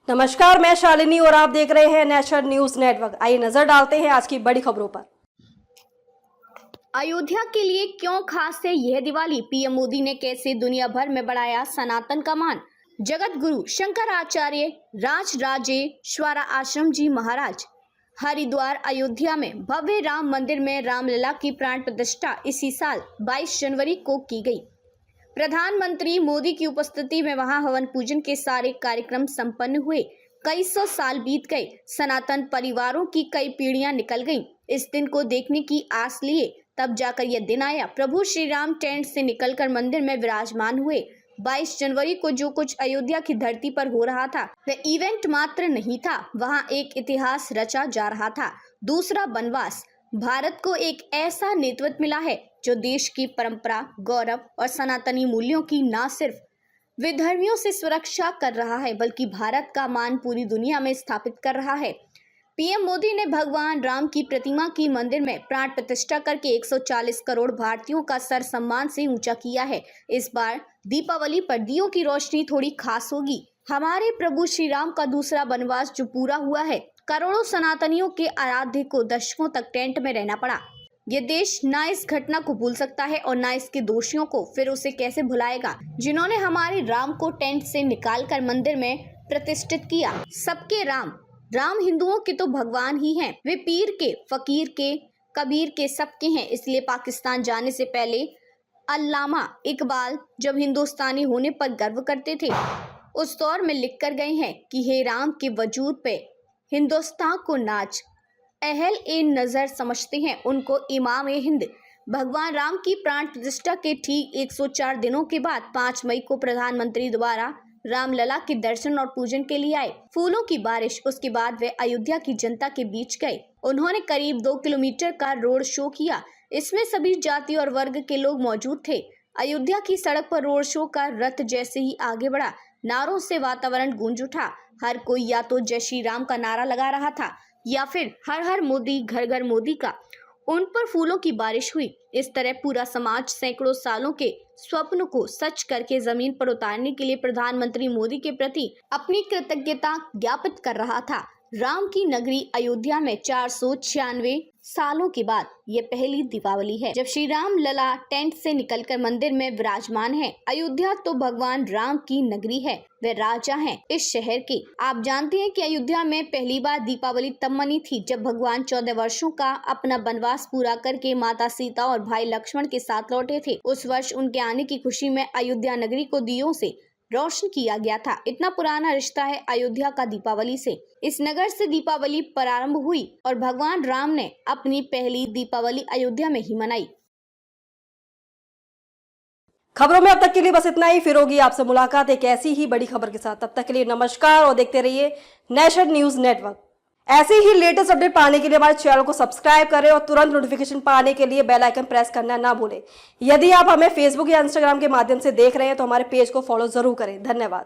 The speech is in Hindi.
नमस्कार, मैं शालिनी और आप देख रहे हैं नेशनल न्यूज नेटवर्क। आइए नजर डालते हैं आज की बड़ी खबरों पर। अयोध्या के लिए क्यों खास है यह दिवाली? पीएम मोदी ने कैसे दुनिया भर में बढ़ाया सनातन का मान? जगत गुरु शंकराचार्य राजराजेश्वर आश्रम जी महाराज हरिद्वार अयोध्या में भव्य राम मंदिर में रामलला की प्राण प्रतिष्ठा इसी साल 22 जनवरी को की गई। प्रधानमंत्री मोदी की उपस्थिति में वहां हवन पूजन के सारे कार्यक्रम संपन्न हुए। कई सौ साल बीत गए, सनातन परिवारों की कई पीढ़ियां निकल गईं। इस दिन को देखने की आस लिए तब जाकर यह दिन आया। प्रभु श्री राम टेंट से निकलकर मंदिर में विराजमान हुए। 22 जनवरी को जो कुछ अयोध्या की धरती पर हो रहा था वह इवेंट मात्र नहीं था, वहां एक इतिहास रचा जा रहा था। दूसरा वनवास। भारत को एक ऐसा नेतृत्व मिला है जो देश की परंपरा, गौरव और सनातनी मूल्यों की न सिर्फ विधर्मियों से सुरक्षा कर रहा है बल्कि भारत का मान पूरी दुनिया में स्थापित कर रहा है। पीएम मोदी ने भगवान राम की प्रतिमा की मंदिर में प्राण प्रतिष्ठा करके 140 करोड़ भारतीयों का सर सम्मान से ऊंचा किया है। इस बार दीपावली पर दियों की रोशनी थोड़ी खास होगी। हमारे प्रभु श्री राम का दूसरा वनवास जो पूरा हुआ है, करोड़ों सनातनियों के आराध्य को दशकों तक टेंट में रहना पड़ा। ये देश ना इस घटना को भूल सकता है और ना इसके दोषियों को फिर उसे कैसे भुलाएगा, जिन्होंने हमारे राम को टेंट से निकालकर मंदिर में प्रतिष्ठित किया। सबके राम हिंदुओं के तो भगवान ही हैं। वे पीर के, फकीर के, कबीर के सबके हैं। इसलिए पाकिस्तान जाने से पहले अल्लामा इकबाल जब हिंदुस्तानी होने पर गर्व करते थे, उस दौर में लिख कर गए हैं कि हे राम के वजूद पे हिंदुस्तान को नाच, अहल ए नजर समझते हैं उनको इमाम ए हिंद। भगवान राम की प्राण प्रतिष्ठा के ठीक 104 दिनों के बाद 5 मई को प्रधानमंत्री द्वारा रामलला के दर्शन और पूजन के लिए आए। फूलों की बारिश। उसके बाद वे अयोध्या की जनता के बीच गए। उन्होंने करीब 2 किलोमीटर का रोड शो किया। इसमें सभी जाति और वर्ग के लोग मौजूद थे। अयोध्या की सड़क पर रोड शो का रथ जैसे ही आगे बढ़ा, नारों से वातावरण गूंज उठा। हर कोई या तो जय श्री राम का नारा लगा रहा था या फिर हर हर मोदी, घर घर मोदी का। उन पर फूलों की बारिश हुई। इस तरह पूरा समाज सैकड़ों सालों के स्वप्न को सच करके जमीन पर उतारने के लिए प्रधानमंत्री मोदी के प्रति अपनी कृतज्ञता ज्ञापित कर रहा था। राम की नगरी अयोध्या में 496 सालों के बाद ये पहली दीपावली है जब श्री राम लला टेंट से निकलकर मंदिर में विराजमान है। अयोध्या तो भगवान राम की नगरी है, वे राजा हैं इस शहर के। आप जानते हैं कि अयोध्या में पहली बार दीपावली तब मनी थी जब भगवान 14 वर्षों का अपना वनवास पूरा करके माता सीता और भाई लक्ष्मण के साथ लौटे थे। उस वर्ष उनके आने की खुशी में अयोध्या नगरी को दियों से रोशन किया गया था। इतना पुराना रिश्ता है अयोध्या का दीपावली से। इस नगर से दीपावली प्रारंभ हुई और भगवान राम ने अपनी पहली दीपावली अयोध्या में ही मनाई। खबरों में अब तक के लिए बस इतना ही। फिर होगी आपसे मुलाकात एक ऐसी ही बड़ी खबर के साथ। तब तक के लिए नमस्कार और देखते रहिए नेशनल न्यूज नेटवर्क। ऐसे ही लेटेस्ट अपडेट पाने के लिए हमारे चैनल को सब्सक्राइब करें और तुरंत नोटिफिकेशन पाने के लिए बेल आइकन प्रेस करना ना भूलें। यदि आप हमें फेसबुक या इंस्टाग्राम के माध्यम से देख रहे हैं तो हमारे पेज को फॉलो जरूर करें। धन्यवाद।